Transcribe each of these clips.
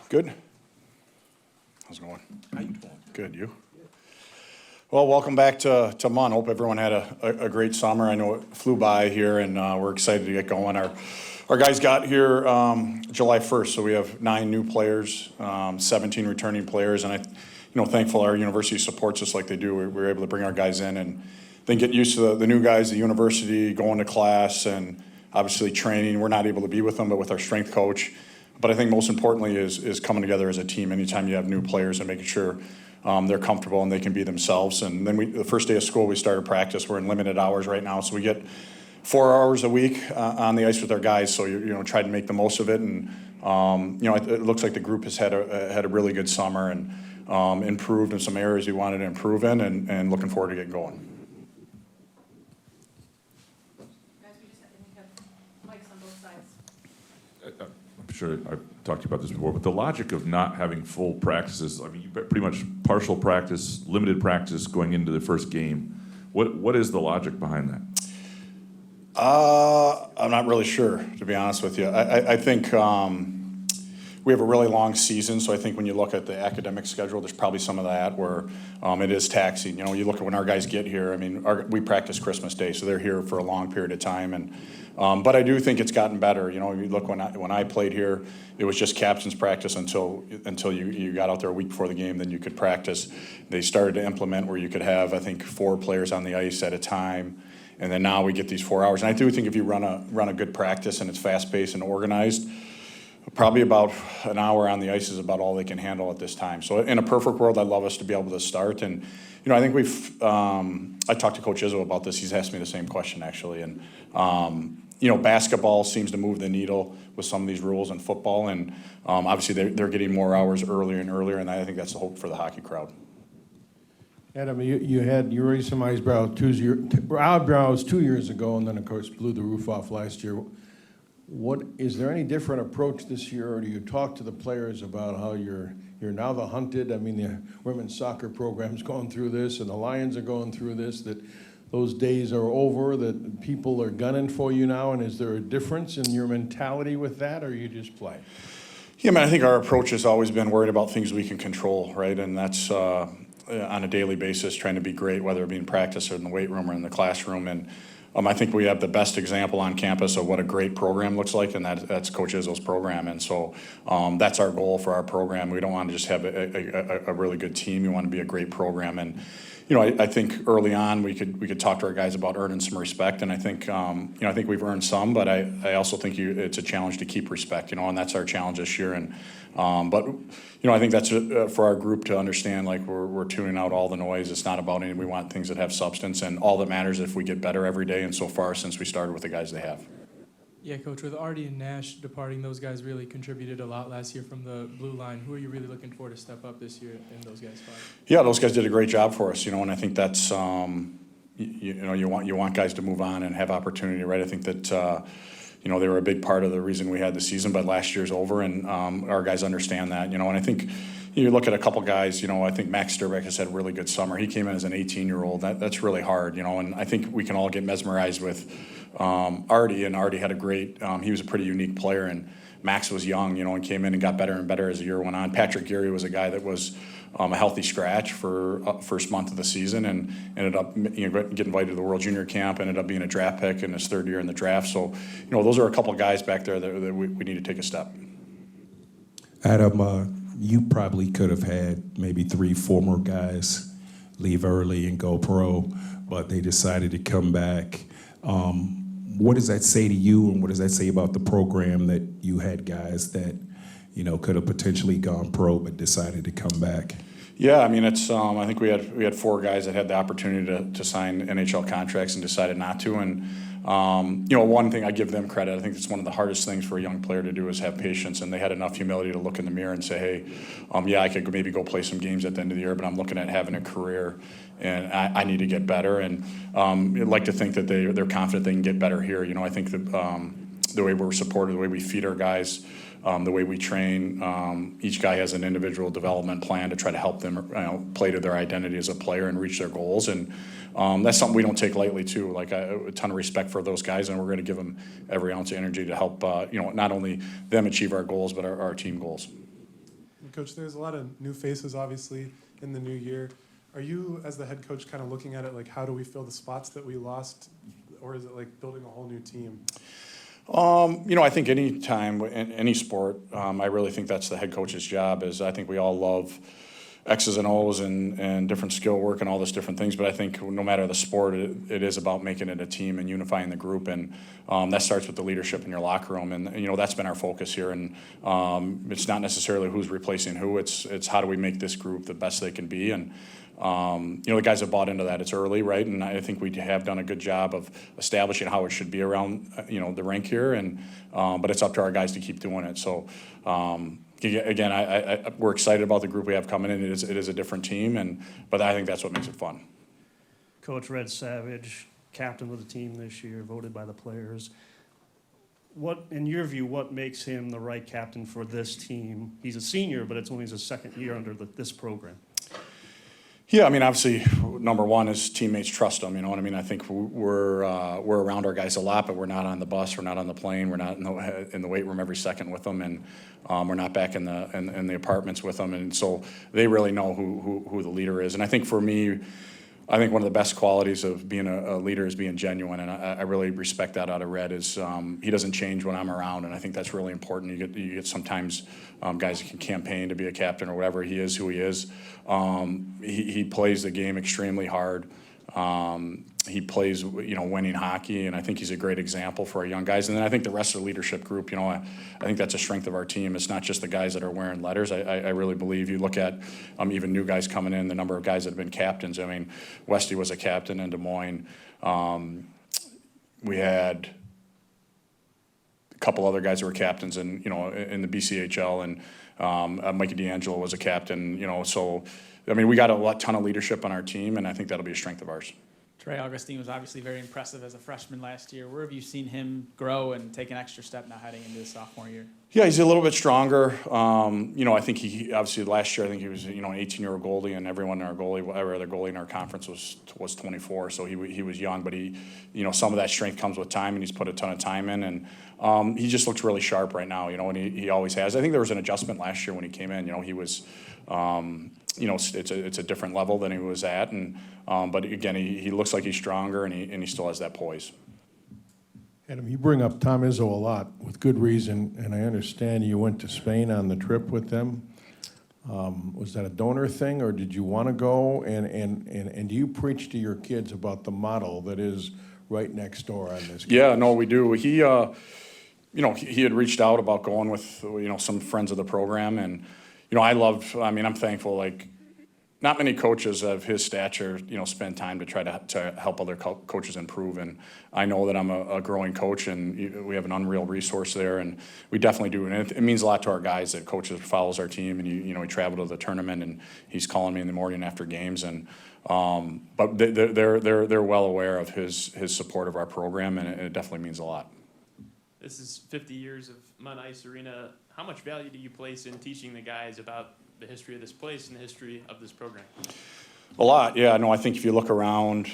Good. How's it going? How you doing? Good, you? Well, welcome back to Munn. Hope everyone had a great summer. I know it flew by here, and we're excited to get going. Our guys got here July 1st, so we have 9 new players, 17 returning players, and thankful our university supports us like they do. We're able to bring our guys in and then get used to the new guys, the university, going to class, and obviously training. We're not able to be with them, but with our strength coach. But I think most importantly is coming together as a team. Anytime you have new players and making sure they're comfortable and they can be themselves. And then the first day of school, we started practice. We're in limited hours right now, so we get 4 hours a week on the ice with our guys. So try to make the most of it. And it looks like the group has had a really good summer and improved in some areas we wanted to improve in, and looking forward to getting going. Guys, we have mics on both sides. I'm sure I've talked to you about this before, but the logic of not having full practices, I mean, you pretty much partial practice, limited practice going into the first game. What is the logic behind that? I'm not really sure, to be honest with you. I think we have a really long season, so I think when you look at the academic schedule, there's probably some of that where it is taxing. You look at when our guys get here. I mean, we practice Christmas Day, so they're here for a long period of time. And but I do think it's gotten better. You look when I played here, it was just captain's practice until you got out there a week before the game. Then you could practice. They started to implement where you could have, I think, 4 players on the ice at a time. And then now we get these 4 hours. And I do think if you run a good practice and it's fast-paced and organized, probably about an hour on the ice is about all they can handle at this time. So in a perfect world, I'd love us to be able to start. And, I think I talked to Coach Izzo about this. He's asked me the same question, actually. And, basketball seems to move the needle with some of these rules in football. And obviously they're getting more hours earlier and earlier, and I think that's the hope for the hockey crowd. Adam, you raised some eyebrows 2 years ago, and then of course blew the roof off last year. What is there any different approach this year, or do you talk to the players about how you're now the hunted? I mean, the women's soccer program's going through this, and the Lions are going through this. That those days are over. That people are gunning for you now, and is there a difference in your mentality with that, or you just play? Yeah, I think our approach has always been worried about things we can control, right? And that's on a daily basis, trying to be great, whether it be in practice or in the weight room or in the classroom. And I think we have the best example on campus of what a great program looks like, and that's Coach Izzo's program. And so that's our goal for our program. We don't want to just have a really good team. We want to be a great program. And I think early on we could talk to our guys about earning some respect, and I think I think we've earned some, but I also think it's a challenge to keep respect, and that's our challenge this year. And but I think that's for our group to understand, like we're tuning out all the noise. It's not about anything. We want things that have substance, and all that matters if we get better every day. And so far, since we started with the guys they have. Yeah, Coach, with Artie and Nash departing, those guys really contributed a lot last year from the blue line. Who are you really looking for to step up this year in those guys' spot? Yeah, those guys did a great job for us, and I think that's you want guys to move on and have opportunity, right? I think that they were a big part of the reason we had the season, but last year's over, and our guys understand that, and I think you look at a couple guys, I think Max Sturbeck has had a really good summer. He came in as an 18-year-old. That's really hard, and I think we can all get mesmerized with Artie, and Artie had a great, he was a pretty unique player, and Max was young, and came in and got better and better as the year went on. Patrick Geary was a guy that was a healthy scratch for first month of the season, and ended up getting invited to the World Junior Camp, ended up being a draft pick in his 3rd year in the draft. So, those are a couple guys back there that we need to take a step. Adam, you probably could have had maybe 3 former guys leave early and go pro, but they decided to come back. What does that say to you, and what does that say about the program that you had guys that could have potentially gone pro but decided to come back? Yeah, it's I think we had 4 guys that had the opportunity to sign NHL contracts and decided not to. And one thing I give them credit. I think it's one of the hardest things for a young player to do is have patience, and they had enough humility to look in the mirror and say, hey, I could maybe go play some games at the end of the year, but I'm looking at having a career, and I need to get better. And I'd like to think that they're confident they can get better here. I think that the way we're supported, the way we feed our guys, the way we train, each guy has an individual development plan to try to help them play to their identity as a player and reach their goals. And that's something we don't take lightly too. Like a ton of respect for those guys, and we're going to give them every ounce of energy to help not only them achieve our goals but our team goals. Coach, there's a lot of new faces, obviously, in the new year. Are you, as the head coach, kind of looking at it like, how do we fill the spots that we lost, or is it like building a whole new team? I think any time in any sport, I really think that's the head coach's job. Is I think we all love X's and O's and different skill work and all those different things. But I think no matter the sport, it is about making it a team and unifying the group. And that starts with the leadership in your locker room. And that's been our focus here. And it's not necessarily who's replacing who. It's how do we make this group the best they can be. And the guys have bought into that. It's early, right? And I think we have done a good job of establishing how it should be around, the rink here. And but it's up to our guys to keep doing it. So again, we're excited about the group we have coming in. It is a different team, but I think that's what makes it fun. Coach Red Savage, captain of the team this year, voted by the players. What, in your view, what makes him the right captain for this team? He's a senior, but it's only his second year under this program. Yeah, I mean, obviously, number one is teammates trust them. You know what I mean? I think we're around our guys a lot, but we're not on the bus, we're not on the plane, we're not in the weight room every second with them, and we're not back in the apartments with them, and so they really know who the leader is. And I think for me, I think one of the best qualities of being a leader is being genuine, and I really respect that out of Red. Is he doesn't change when I'm around, and I think that's really important. You get sometimes guys that can campaign to be a captain or whatever. He is who he is. He plays the game extremely hard. He plays, winning hockey, and I think he's a great example for our young guys. And then I think the rest of the leadership group, I think that's a strength of our team. It's not just the guys that are wearing letters. I really believe you look at even new guys coming in, the number of guys that have been captains. I mean, Westy was a captain in Des Moines. We had a couple other guys that were captains in the BCHL, and Mikey D'Angelo was a captain. So I mean, we got a ton of leadership on our team, and I think that'll be a strength of ours. Trey Augustine was obviously very impressive as a freshman last year. Where have you seen him grow and take an extra step now heading into his sophomore year? Yeah, he's a little bit stronger. I think he obviously last year, I think he was an 18-year-old goalie, and every other goalie in our conference was 24, so he was young. But some of that strength comes with time, and he's put a ton of time in, and he just looks really sharp right now. And he always has. I think there was an adjustment last year when he came in. He was. It's a different level than he was at, but again, he looks like he's stronger, and he still has that poise. Adam, you bring up Tom Izzo a lot with good reason, and I understand you went to Spain on the trip with them. Was that a donor thing, or did you want to go? And do you preach to your kids about the model that is right next door on this? Yeah, no, we do. He had reached out about going with some friends of the program, and. I'm thankful, not many coaches of his stature, spend time to try to help other coaches improve. And I know that I'm a growing coach, and we have an unreal resource there, and we definitely do. And it means a lot to our guys that coaches follows our team, and he traveled to the tournament, and he's calling me in the morning after games. And but they're well aware of his support of our program, and it definitely means a lot. This is 50 years of Mount Ice Arena. How much value do you place in teaching the guys about the history of this place and the history of this program? A lot, yeah. No, I think if you look around,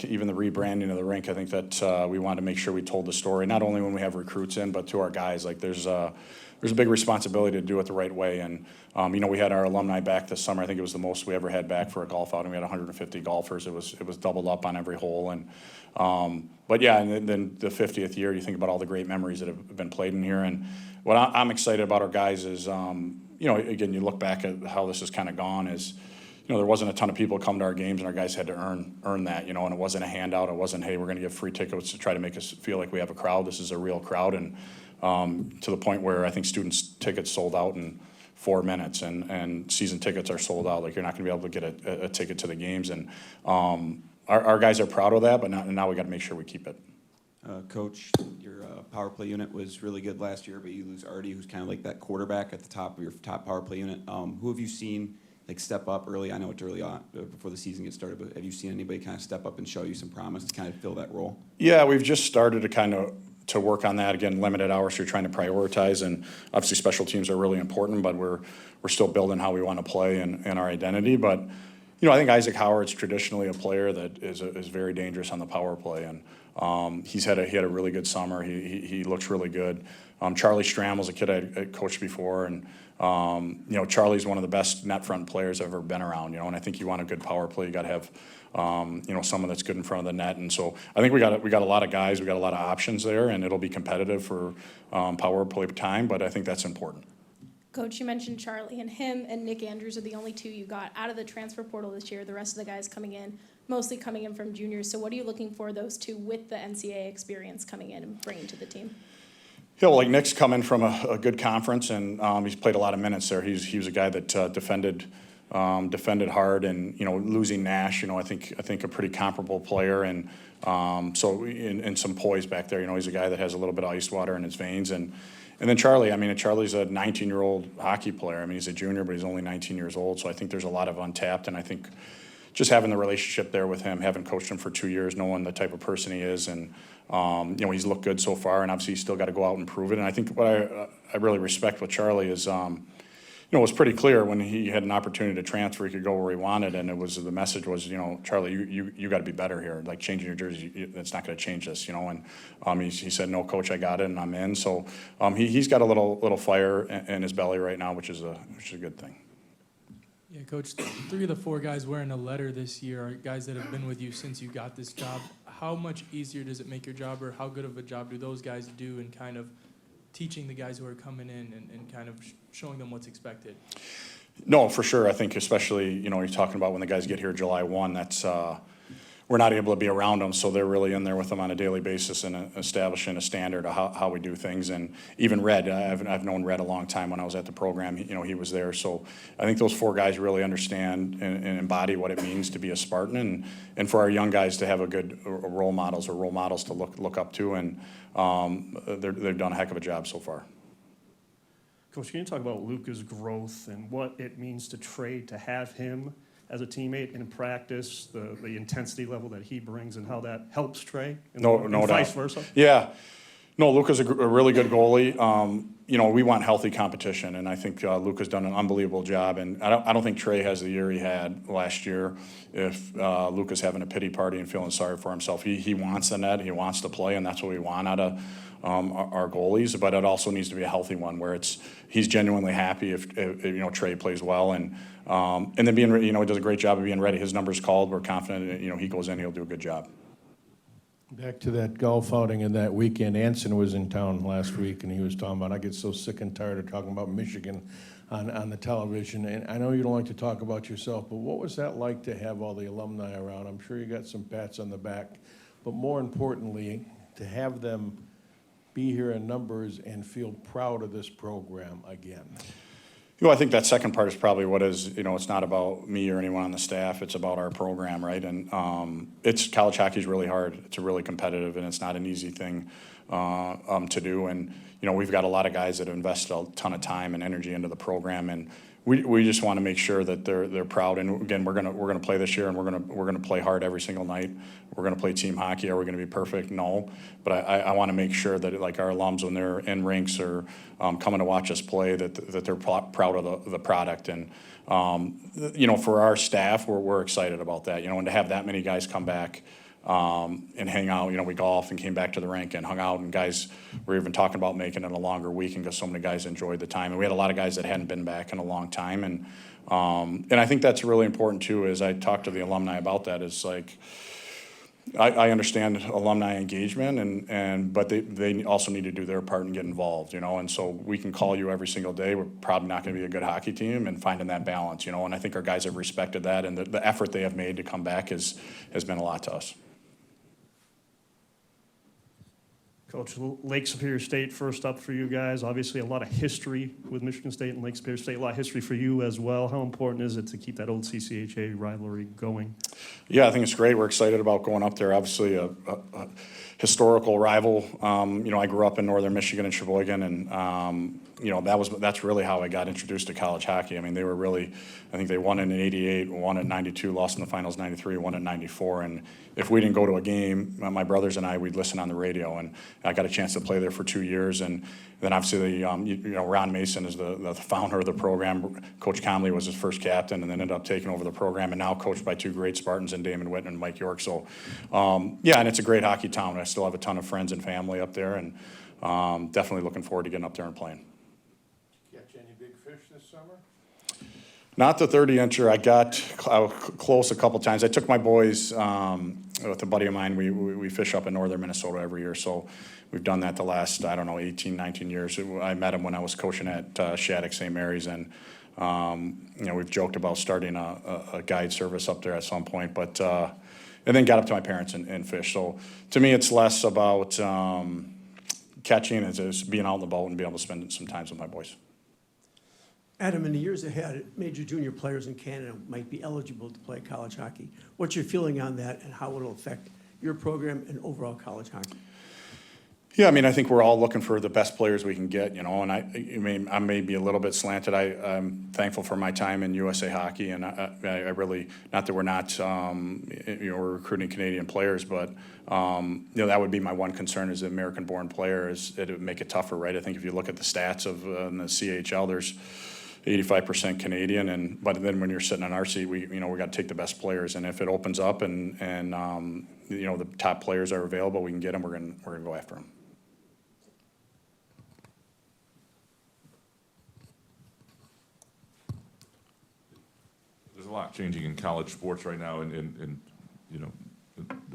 even the rebranding of the rink, I think that we wanted to make sure we told the story, not only when we have recruits in, but to our guys. There's a big responsibility to do it the right way. And, we had our alumni back this summer. I think it was the most we ever had back for a golf outing. We had 150 golfers. It was doubled up on every hole. And but yeah, and then the 50th year, you think about all the great memories that have been played in here. And what I'm excited about our guys is, again, you look back at how this has kind of gone is, there wasn't a ton of people come to our games, and our guys had to earn that, and it wasn't a handout. It wasn't, hey, we're going to give free tickets to try to make us feel like we have a crowd. This is a real crowd, and to the point where I think students' tickets sold out in 4 minutes, and season tickets are sold out. You're not going to be able to get a ticket to the games, and our guys are proud of that, but now we got to make sure we keep it. Coach, your power play unit was really good last year, but you lose Artie, who's kind of like that quarterback at the top of your top power play unit. Who have you seen step up early? I know it's early on before the season gets started, but have you seen anybody kind of step up and show you some promise to kind of fill that role? Yeah, we've just started to work on that. Again, limited hours, so you're trying to prioritize, and obviously special teams are really important, but we're still building how we want to play and our identity. But I think Isaac Howard's traditionally a player that is very dangerous on the power play, and he had a really good summer. He looks really good. Charlie Strammel's a kid I coached before, and Charlie's one of the best net front players I've ever been around. And I think you want a good power play, you got to have someone that's good in front of the net. And so I think we got a lot of guys, we got a lot of options there, and it'll be competitive for power play time. But I think that's important. Coach, you mentioned Charlie, and him and Nick Andrews are the only two you got out of the transfer portal this year. The rest of the guys coming in, mostly coming in from juniors. So what are you looking for those two with the NCAA experience coming in and bringing to the team? Yeah, well, like Nick's coming from a good conference, and he's played a lot of minutes there. He was a guy that defended hard, and losing Nash, I think a pretty comparable player, and so in some poise back there. He's a guy that has a little bit of ice water in his veins, and then Charlie. Charlie's a 19-year-old hockey player. He's a junior, but he's only 19 years old. So I think there's a lot of untapped, and I think just having the relationship there with him, having coached him for 2 years, knowing the type of person he is, and he's looked good so far, and obviously he's still got to go out and prove it. And I think what I really respect with Charlie is, it was pretty clear when he had an opportunity to transfer, he could go where he wanted, and the message was, Charlie, you got to be better here. Like changing your jersey, that's not going to change this, And he said, no, coach, I got it, and I'm in. So he's got a little fire in his belly right now, which is a good thing. Yeah, Coach, 3 of the 4 guys wearing a letter this year are guys that have been with you since you got this job. How much easier does it make your job, or how good of a job do those guys do in kind of teaching the guys who are coming in and kind of showing them what's expected? No, for sure. I think especially, you're talking about when the guys get here July 1, that's we're not able to be around them, so they're really in there with them on a daily basis and establishing a standard of how we do things. And even Red, I've known Red a long time. When I was at the program, he was there. So I think those 4 guys really understand and embody what it means to be a Spartan, and for our young guys to have a good role models to look up to, and they've done a heck of a job so far. Coach, can you talk about Luka's growth and what it means to Trey to have him as a teammate in practice, the intensity level that he brings, and how that helps Trey, and vice versa? Yeah. No, Luka's a really good goalie. We want healthy competition, and I think Luka's done an unbelievable job. And I don't think Trey has the year he had last year. If Luka's having a pity party and feeling sorry for himself, he wants the net, he wants to play, and that's what we want out of our goalies. But it also needs to be a healthy one where he's genuinely happy if Trey plays well, and then being he does a great job of being ready. His number's called. We're confident he goes in, he'll do a good job. Back to that golf outing in that weekend. Anson was in town last week, and he was talking about, I get so sick and tired of talking about Michigan on the television. And I know you don't like to talk about yourself, but what was that like to have all the alumni around? I'm sure you got some pats on the back, but more importantly, to have them be here in numbers and feel proud of this program again. I think that second part is probably what is, it's not about me or anyone on the staff. It's about our program, right? And college hockey is really hard. It's really competitive, and it's not an easy thing to do. And we've got a lot of guys that have invested a ton of time and energy into the program, and we just want to make sure that they're proud. And again, we're gonna play this year, and we're gonna play hard every single night. We're gonna play team hockey. Are we gonna be perfect? No, but I want to make sure that like our alums, when they're in rinks or coming to watch us play, that they're proud of the product. And for our staff, we're excited about that. And to have that many guys come back and hang out. We golfed and came back to the rink and hung out, and guys were even talking about making it a longer weekend because so many guys enjoyed the time. And we had a lot of guys that hadn't been back in a long time, and I think that's really important too. As I talked to the alumni about that, is like I understand alumni engagement, but they also need to do their part and get involved, And so we can call you every single day. We're probably not going to be a good hockey team, and finding that balance, And I think our guys have respected that, and the effort they have made to come back has been a lot to us. Coach, Lake Superior State first up for you guys. Obviously, a lot of history with Michigan State and Lake Superior State. A lot of history for you as well. How important is it to keep that old CCHA rivalry going? Yeah, I think it's great. We're excited about going up there. Obviously, a historical rival. I grew up in northern Michigan in Sheboygan, and that's really how I got introduced to college hockey. They were really, I think they won in '88, won in '92, lost in the finals '93, won in '94, and if we didn't go to a game, my brothers and I, we'd listen on the radio, and I got a chance to play there for 2 years, and then obviously, Ron Mason is the founder of the program. Coach Comley was his first captain, and then ended up taking over the program, and now coached by 2 great Spartans. Spartans and Damon Whitten and Mike York. So, yeah, and it's a great hockey town. I still have a ton of friends and family up there, and definitely looking forward to getting up there and playing. Catch any big fish this summer? Not the 30-incher. I was close a couple times. I took my boys with a buddy of mine. We fish up in northern Minnesota every year, so we've done that the last, 18, 19 years. I met him when I was coaching at Shattuck St. Mary's, and we've joked about starting a guide service up there at some point, but and then got up to my parents and fished. So to me, it's less about catching as it is being out on the boat and being able to spend some time with my boys. Adam, in the years ahead, major junior players in Canada might be eligible to play college hockey. What's your feeling on that, and how it'll affect your program and overall college hockey? Yeah, I mean, I think we're all looking for the best players we can get, and I mean, I may be a little bit slanted. I'm thankful for my time in USA Hockey, and I really, not that we're not, we're recruiting Canadian players, but, that would be my one concern as an American-born player, is it would make it tougher, right? I think if you look at the stats of in the CHL, there's 85% Canadian, but then when you're sitting on our seat, we got to take the best players, and if it opens up and the top players are available, we can get them. We're gonna go after them. There's a lot changing in college sports right now, and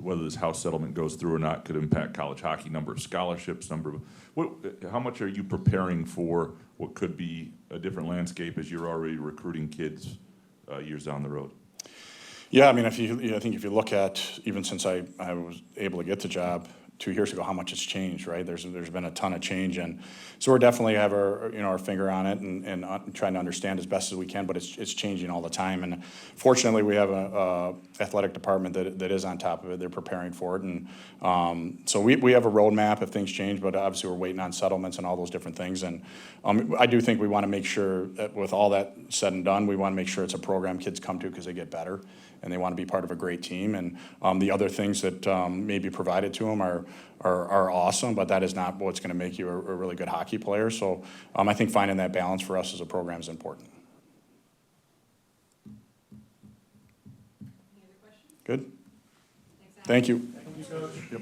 whether this House settlement goes through or not could impact college hockey, number of scholarships, how much are you preparing for what could be a different landscape as you're already recruiting kids years down the road? Yeah, I mean, I think if you look at, even since I was able to get the job 2 years ago, how much it's changed, right? There's been a ton of change, and so we're definitely have our finger on it and trying to understand as best as we can, but it's changing all the time. And fortunately, we have a athletic department that is on top of it. They're preparing for it, and so we have a roadmap if things change, but obviously we're waiting on settlements and all those different things. And I do think we want to make sure that with all that said and done, we want to make sure it's a program kids come to because they get better and they want to be part of a great team. And the other things that may be provided to them are awesome, but that is not what's going to make you a really good hockey player. So I think finding that balance for us as a program is important. Any other questions? Good? Thanks, Adam. Thank you. Thank you, Coach. Yep.